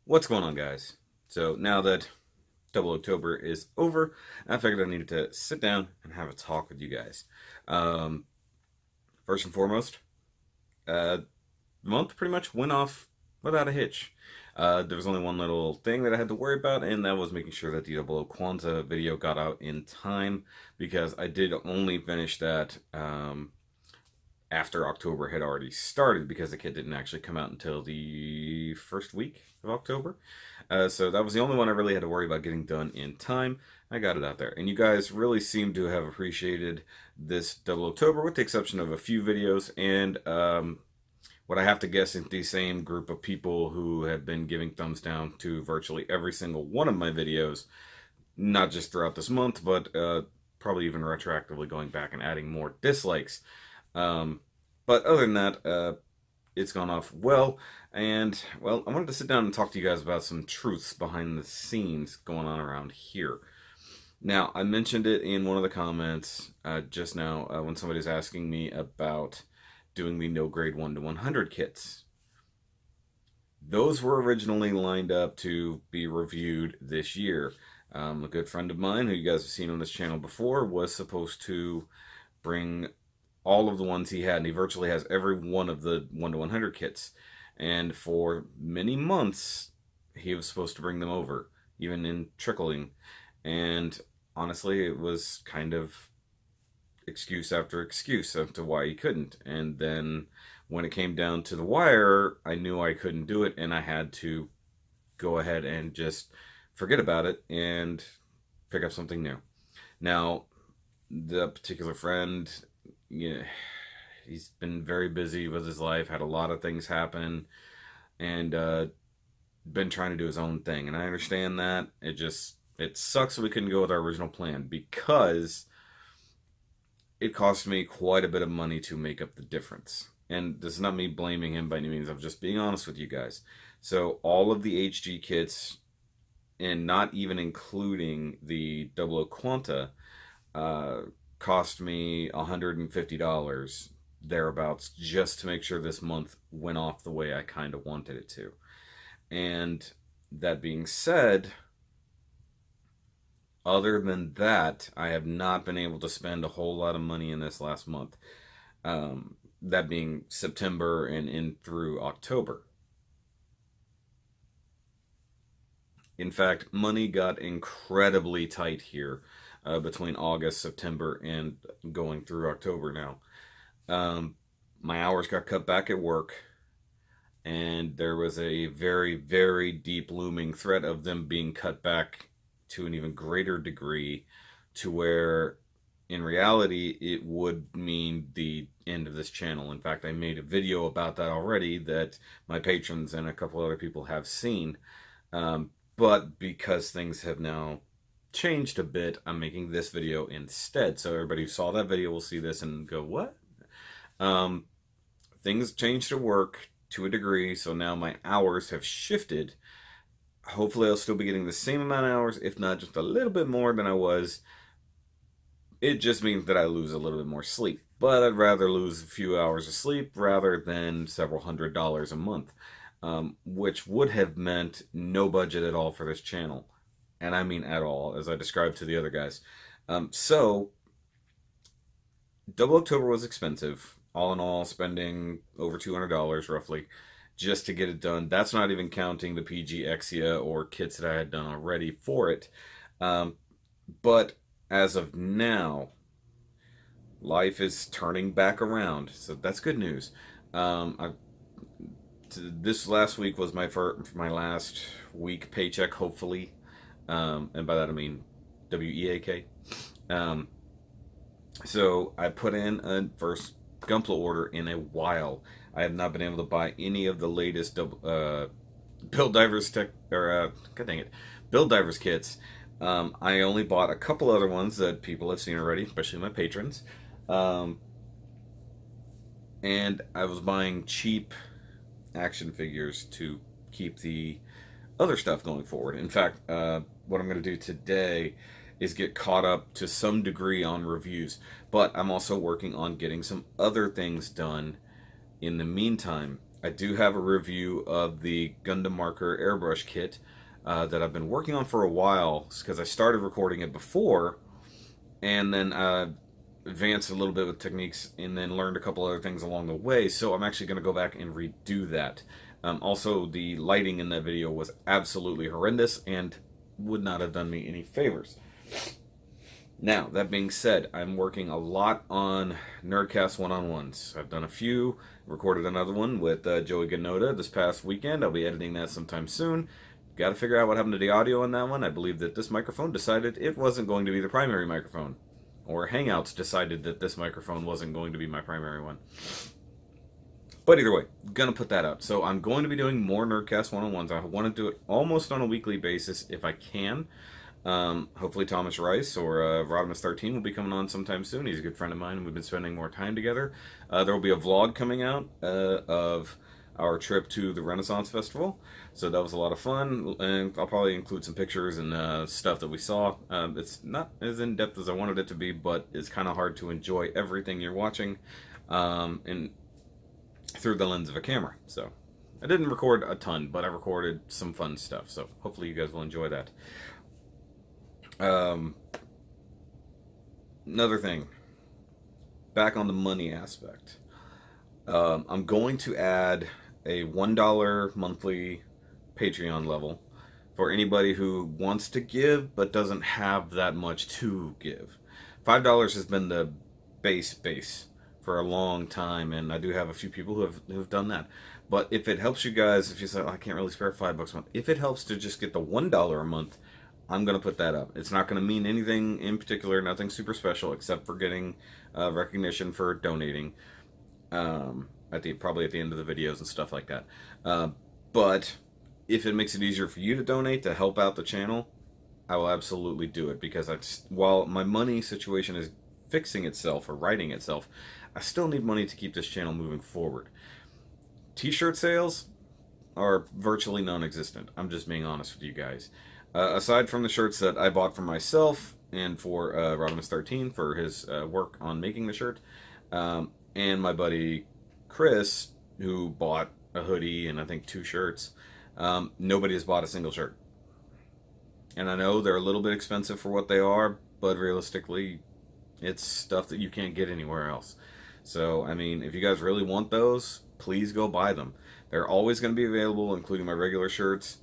What's going on, guys? So now that Double October is over, I figured I needed to sit down and have a talk with you guys. Um, First and foremost, the month pretty much went off without a hitch. There was only one little thing that I had to worry about, and that was making sure that the Double O Kwanzaa video got out in time, because I did only finish that after October had already started, because the kit didn't actually come out until the first week of October. So that was the only one I really had to worry about getting done in time. I got it out there. And you guys really seem to have appreciated this Double October, with the exception of a few videos, and what I have to guess is the same group of people who have been giving thumbs down to virtually every single one of my videos, not just throughout this month, but probably even retroactively going back and adding more dislikes. But other than that, it's gone off well, and, well, I wanted to sit down and talk to you guys about some truths behind the scenes going on around here. Now, I mentioned it in one of the comments just now when somebody's asking me about doing the no grade 1 to 100 kits. Those were originally lined up to be reviewed this year. A good friend of mine, who you guys have seen on this channel before, was supposed to bring all of the ones he had, and he virtually has every one of the 1 to 100 kits. And for many months, he was supposed to bring them over, even in trickling. And honestly, it was kind of excuse after excuse as to why he couldn't. And then when it came down to the wire, I knew I couldn't do it, and I had to go ahead and just forget about it and pick up something new. Now, the particular friend, yeah, he's been very busy with his life, had a lot of things happen, and been trying to do his own thing. And I understand that. It sucks that we couldn't go with our original plan, because it cost me quite a bit of money to make up the difference. And this is not me blaming him by any means. I'm just being honest with you guys. So all of the HG kits, and not even including the Double O Quanta, cost me $150 thereabouts, just to make sure this month went off the way I kind of wanted it to. And that being said, other than that, I have not been able to spend a whole lot of money in this last month. That being September and in through October. In fact, money got incredibly tight here between August, September, and going through October now. My hours got cut back at work, and there was a very, very deep looming threat of them being cut back to an even greater degree, to where in reality it would mean the end of this channel. In fact, I made a video about that already that my patrons and a couple other people have seen. But because things have now changed a bit, I'm making this video instead. So everybody who saw that video will see this and go, what? Things changed at work to a degree, so now my hours have shifted. Hopefully I'll still be getting the same amount of hours, if not just a little bit more than I was. It just means that I lose a little bit more sleep. But I'd rather lose a few hours of sleep rather than several $100s a month. Which would have meant no budget at all for this channel. And I mean at all, as I described to the other guys. So, Double October was expensive. All in all, spending over $200 roughly just to get it done. That's not even counting the PG Exia or kits that I had done already for it. But as of now, life is turning back around. So that's good news. This last week was my last week paycheck, hopefully. And by that I mean WEAK. So I put in a first Gunpla order in a while. I have not been able to buy any of the latest Build Divers Build Divers kits. I only bought a couple other ones that people have seen already, especially my patrons. And I was buying cheap action figures to keep the other stuff going forward. In fact, what I'm going to do today is get caught up to some degree on reviews, but I'm also working on getting some other things done in the meantime. I do have a review of the Gundam Marker airbrush kit that I've been working on for a while, because I started recording it before, and then advanced a little bit with techniques, and then learned a couple other things along the way, so I'm actually going to go back and redo that. Also, the lighting in that video was absolutely horrendous, and would not have done me any favors. Now, that being said, I'm working a lot on Nerdcast one-on-ones. I've done a few, recorded another one with Joey Ganoda this past weekend. I'll be editing that sometime soon. Got to figure out what happened to the audio on that one. I believe that this microphone decided it wasn't going to be the primary microphone. Or Hangouts decided that this microphone wasn't going to be my primary one. But either way, gonna put that out. So I'm going to be doing more Nerdcast one-on-ones. I want to do it almost on a weekly basis if I can. Hopefully Thomas Rice or Rodimus 13 will be coming on sometime soon. He's a good friend of mine, and we've been spending more time together. There will be a vlog coming out of our trip to the Renaissance Festival. So that was a lot of fun, and I'll probably include some pictures and stuff that we saw. It's not as in-depth as I wanted it to be, but it's kind of hard to enjoy everything you're watching and through the lens of a camera. So I didn't record a ton, but I recorded some fun stuff. So hopefully you guys will enjoy that. Another thing, back on the money aspect, I'm going to add a $1 monthly Patreon level for anybody who wants to give but doesn't have that much to give. $5 has been the base for a long time, and I do have a few people who have done that. But if it helps you guys, if you say, oh, I can't really spare $5 a month, if it helps to just get the $1 a month, I'm going to put that up. It's not going to mean anything in particular, nothing super special, except for getting recognition for donating probably at the end of the videos and stuff like that. But if it makes it easier for you to donate to help out the channel, I will absolutely do it, because while my money situation is fixing itself or righting itself, I still need money to keep this channel moving forward. T-shirt sales are virtually non-existent. I'm just being honest with you guys. Aside from the shirts that I bought for myself and for Rodimus 13 for his work on making the shirt, and my buddy Chris, who bought a hoodie and I think 2 shirts, nobody has bought a single shirt. And I know they're a little bit expensive for what they are, but realistically, it's stuff that you can't get anywhere else. So, I mean, if you guys really want those, please go buy them. They're always going to be available, including my regular shirts,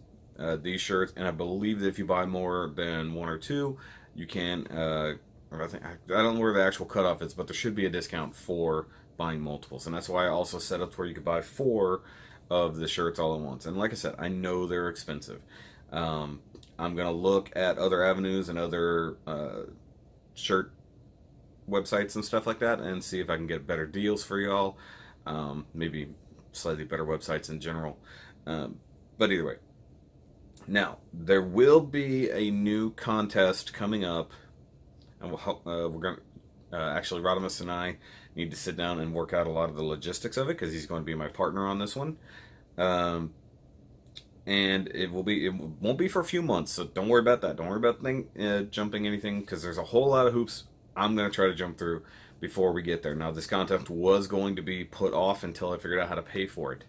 these shirts, and I believe that if you buy more than 1 or 2, you can, I don't know where the actual cutoff is, but there should be a discount for buying multiples. And that's why I also set up where you could buy 4 of the shirts all at once. And like I said, I know they're expensive. I'm going to look at other avenues and other shirt websites and stuff like that and see if I can get better deals for y'all. Maybe slightly better websites in general. But either way. Now, there will be a new contest coming up, and we're going to, actually, Rodimus and I need to sit down and work out a lot of the logistics of it, because he's going to be my partner on this one. And it won't be for a few months, so don't worry about that. Don't worry about jumping anything, because there's a whole lot of hoops I'm going to try to jump through before we get there. Now, this contest was going to be put off until I figured out how to pay for it,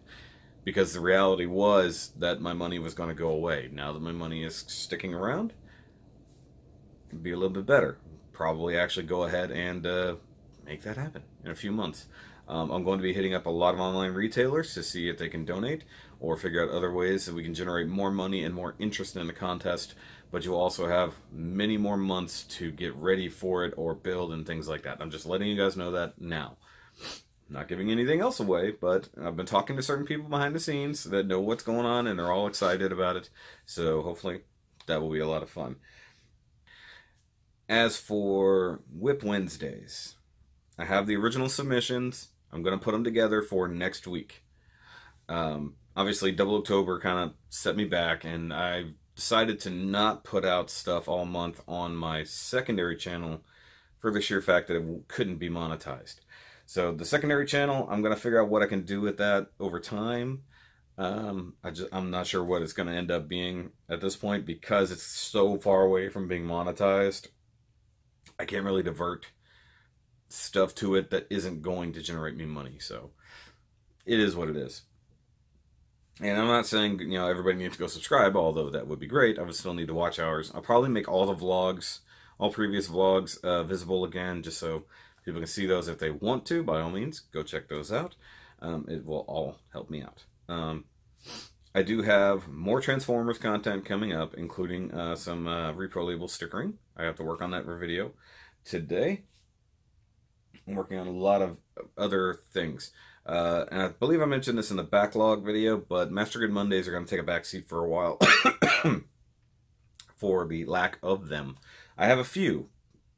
because the reality was that my money was going to go away. Now that my money is sticking around, it'd be a little bit better. Probably actually go ahead and make that happen in a few months. I'm going to be hitting up a lot of online retailers to see if they can donate or figure out other ways that we can generate more money and more interest in the contest. But you'll also have many more months to get ready for it or build and things like that. I'm just letting you guys know that now. Not giving anything else away, but I've been talking to certain people behind the scenes that know what's going on, and they're all excited about it. So hopefully that will be a lot of fun. As for Whip Wednesdays, I have the original submissions. I'm going to put them together for next week. Obviously, 00CTOBER kind of set me back, and I decided to not put out stuff all month on my secondary channel for the sheer fact that it couldn't be monetized. So the secondary channel, I'm going to figure out what I can do with that over time. I'm not sure what it's going to end up being at this point, because it's so far away from being monetized. I can't really divert stuff to it that isn't going to generate me money. So it is what it is. And I'm not saying, you know, everybody needs to go subscribe, although that would be great. I would still need the watch hours. I'll probably make all the vlogs, all previous vlogs, visible again, just so people can see those if they want to. By all means, go check those out. It will all help me out. I do have more Transformers content coming up, including some repro label stickering. I have to work on that for video today. I'm working on a lot of other things. And I believe I mentioned this in the backlog video, but Master Grid Mondays are going to take a backseat for a while for the lack of them. I have a few.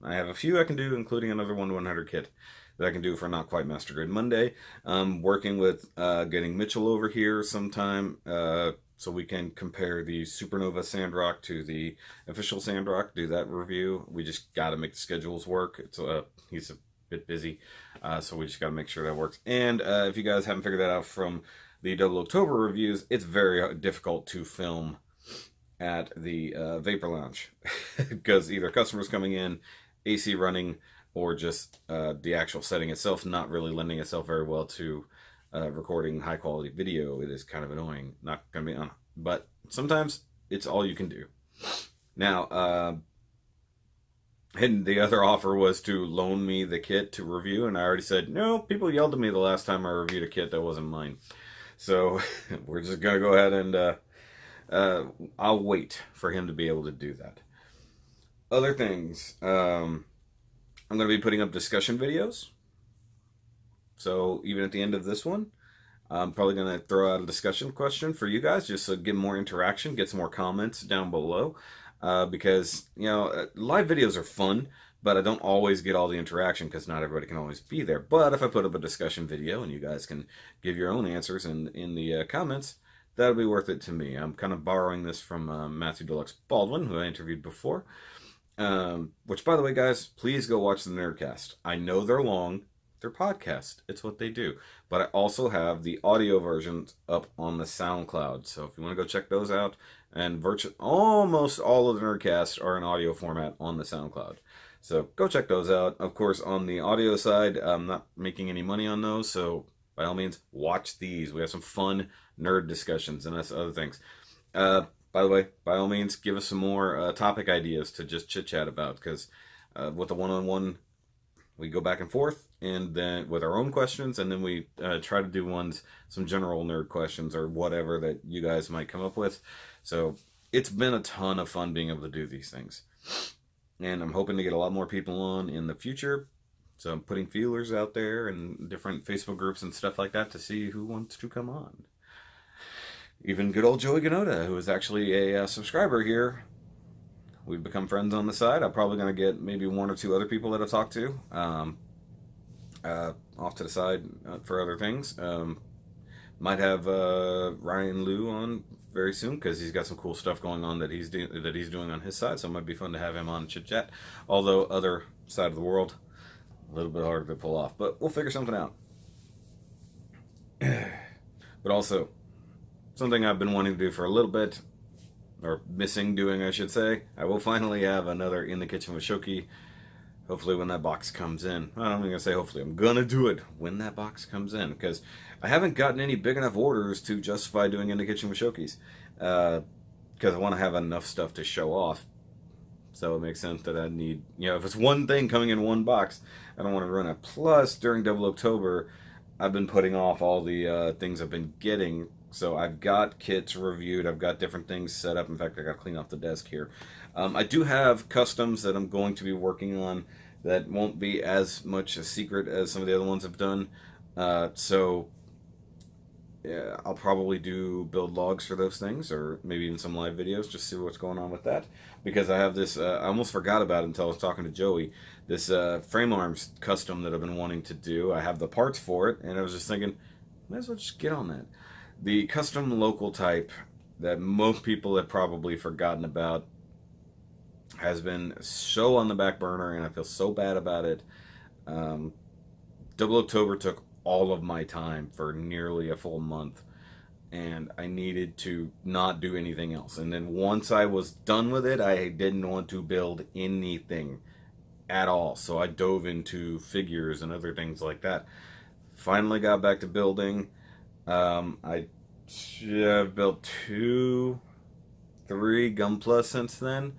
I can do, including another 1/100 kit that I can do for Not Quite Master Grid Monday. I'm working with getting Mitchell over here sometime so we can compare the Supernova Sandrock to the official Sandrock, do that review. We just got to make the schedules work. He's a bit busy, so we just got to make sure that works. And if you guys haven't figured that out from the 00CTOBER reviews, it's very difficult to film at the Vapor Lounge because either customers coming in, AC running, or just the actual setting itself not really lending itself very well to recording high quality video. It is kind of annoying, not gonna be on, but sometimes it's all you can do. Now, and the other offer was to loan me the kit to review, and I already said, no, people yelled at me the last time I reviewed a kit that wasn't mine. So we're just going to go ahead and I'll wait for him to be able to do that. Other things, I'm going to be putting up discussion videos. So even at the end of this one, I'm probably going to throw out a discussion question for you guys just to get more interaction, get some more comments down below. Because, you know, live videos are fun, but I don't always get all the interaction because not everybody can always be there. But if I put up a discussion video and you guys can give your own answers in the comments, that'll be worth it to me. I'm kind of borrowing this from Matthew Deluxe Baldwin, who I interviewed before. Which, by the way, guys, please go watch the Nerdcast. I know they're long. They're podcasts. It's what they do. But I also have the audio versions up on the SoundCloud. So if you want to go check those out, and almost all of the Nerdcasts are in audio format on the SoundCloud. So go check those out. Of course, on the audio side, I'm not making any money on those. So by all means, watch these. We have some fun nerd discussions and that's other things. By the way, by all means, give us some more topic ideas to just chit-chat about. Because with the one-on-one, we go back and forth, and then with our own questions, and then we try to do some general nerd questions or whatever that you guys might come up with. So it's been a ton of fun being able to do these things. And I'm hoping to get a lot more people on in the future. So I'm putting feelers out there in different Facebook groups and stuff like that to see who wants to come on. Even good old Joey Ganoda, who is actually a subscriber here. We've become friends on the side. I'm probably going to get maybe one or two other people that I've talked to off to the side for other things. Might have Ryan Liu on very soon because he's got some cool stuff going on that he's doing on his side. So it might be fun to have him on chit chat. Although other side of the world, a little bit harder to pull off, but we'll figure something out. But also, something I've been wanting to do for a little bit. Or missing doing, I should say. I will finally have another In the Kitchen with Shoki. Hopefully when that box comes in. I'm not going to say hopefully. I'm going to do it when that box comes in. Because I haven't gotten any big enough orders to justify doing In the Kitchen with Shokis. Because I want to have enough stuff to show off. So it makes sense that I need... You know, if it's one thing coming in one box, I don't want to run it. Plus, during 00CTOBER, I've been putting off all the things I've been getting. So I've got kits reviewed, I've got different things set up. In fact, I got to clean off the desk here. I do have customs that I'm going to be working on that won't be as much a secret as some of the other ones I've done. So yeah, I'll probably do build logs for those things, or maybe even some live videos, just see what's going on with that. Because I have this, I almost forgot about it until I was talking to Joey, this frame arms custom that I've been wanting to do. I have the parts for it, and I was just thinking, might as well just get on that. The custom local type that most people have probably forgotten about has been so on the back burner, and I feel so bad about it. 00CTOBER took all of my time for nearly a full month, and I needed to not do anything else. And then once I was done with it, I didn't want to build anything at all. So I dove into figures and other things like that. Finally got back to building. I Yeah, I've built 3 Gun Plus since then,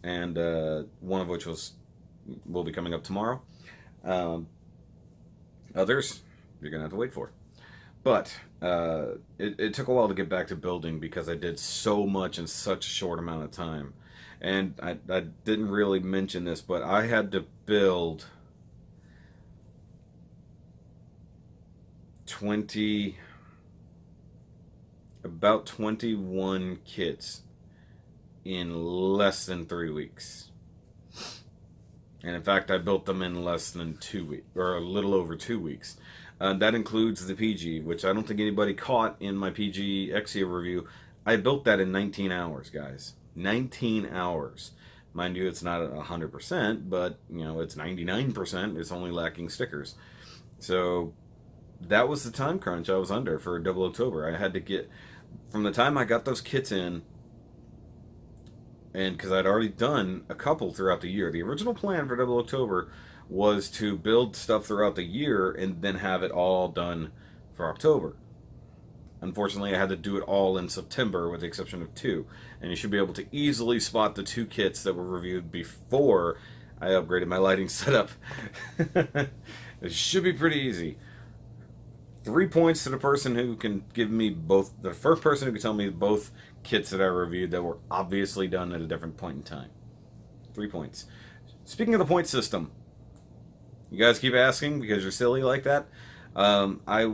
and one of which will be coming up tomorrow. Others you're gonna have to wait for. But it took a while to get back to building because I did so much in such a short amount of time. And I didn't really mention this, but I had to build about 21 kits in less than 3 weeks. And in fact, I built them in less than 2 weeks, or a little over 2 weeks. That includes the PG, which I don't think anybody caught in my PG Exia review. I built that in 19 hours, guys. 19 hours. Mind you, it's not 100%, but, you know, it's 99%. It's only lacking stickers. So, that was the time crunch I was under for 00CTOBER. I had to get, from the time I got those kits in, and because I'd already done a couple throughout the year. The original plan for 00CTOBER was to build stuff throughout the year and then have it all done for October. Unfortunately, I had to do it all in September with the exception of 2. And you should be able to easily spot the 2 kits that were reviewed before I upgraded my lighting setup. It should be pretty easy. 3 points to the person who can give me both, the first person who can tell me both kits that I reviewed that were obviously done at a different point in time. 3 points. Speaking of the point system, you guys keep asking because you're silly like that. I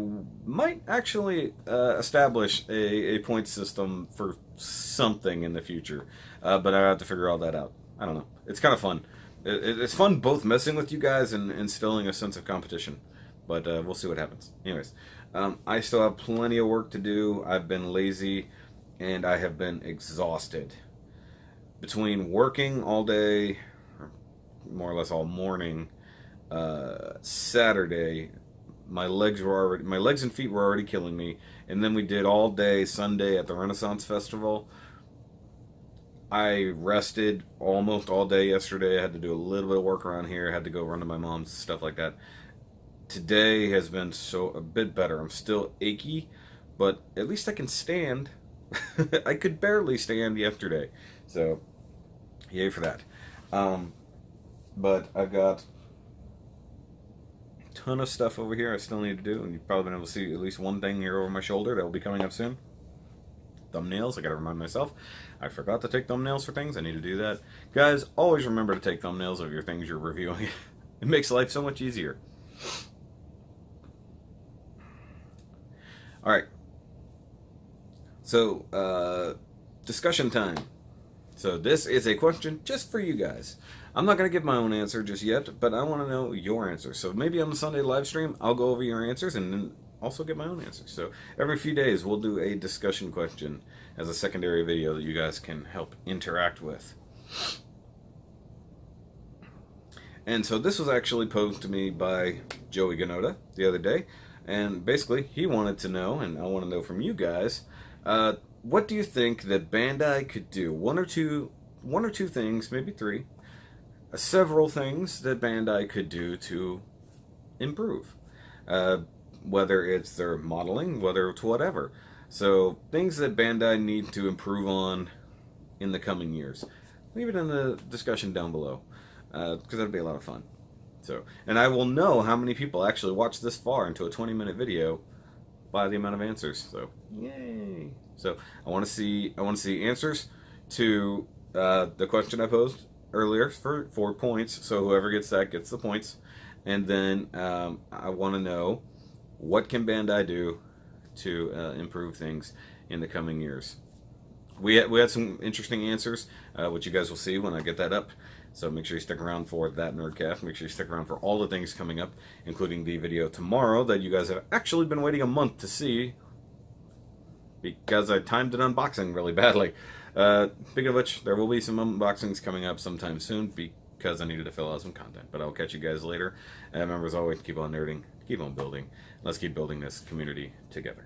might actually establish a point system for something in the future, but I have to figure all that out. I don't know. It's kind of fun. It's fun both messing with you guys and instilling a sense of competition. But we'll see what happens. Anyways, I still have plenty of work to do. I've been lazy, and I have been exhausted. Between working all day, or more or less all morning, Saturday, my legs and feet were already killing me. And then we did all day Sunday at the Renaissance Festival. I rested almost all day yesterday. I had to do a little bit of work around here. I had to go run to my mom's, stuff like that. Today has been a bit better. I'm still achy, but at least I can stand. I could barely stand yesterday, so yay for that. But I've got a ton of stuff over here I still need to do, and you've probably been able to see at least one thing here over my shoulder that will be coming up soon. Thumbnails. I gotta remind myself. I forgot to take thumbnails for things. I need to do that. Guys, always remember to take thumbnails of your things you're reviewing. It makes life so much easier. Alright, so, discussion time. So this is a question just for you guys. I'm not going to give my own answer just yet, but I want to know your answer. So maybe on the Sunday live stream, I'll go over your answers and then also give my own answers. So every few days, we'll do a discussion question as a secondary video that you guys can help interact with. And so this was actually posed to me by Joey Ganoda the other day. And basically, he wanted to know, and I want to know from you guys, what do you think that Bandai could do? One or two things, maybe 3, several things that Bandai could do to improve. Whether it's their modeling, whether it's whatever. So, things that Bandai need to improve on in the coming years. Leave it in the discussion down below, because that'd be a lot of fun. So, and I will know how many people actually watched this far into a 20-minute video by the amount of answers. So, yay! So, I want to see answers to the question I posed earlier for 4 points. So whoever gets that gets the points. And then I want to know what can Bandai do to improve things in the coming years. We had some interesting answers, which you guys will see when I get that up. So make sure you stick around for that Nerdcast. Make sure you stick around for all the things coming up, including the video tomorrow that you guys have actually been waiting a month to see because I timed an unboxing really badly. Speaking of which, there will be some unboxings coming up sometime soon because I needed to fill out some content. But I'll catch you guys later. And remember, as always, keep on nerding, keep on building. Let's keep building this community together.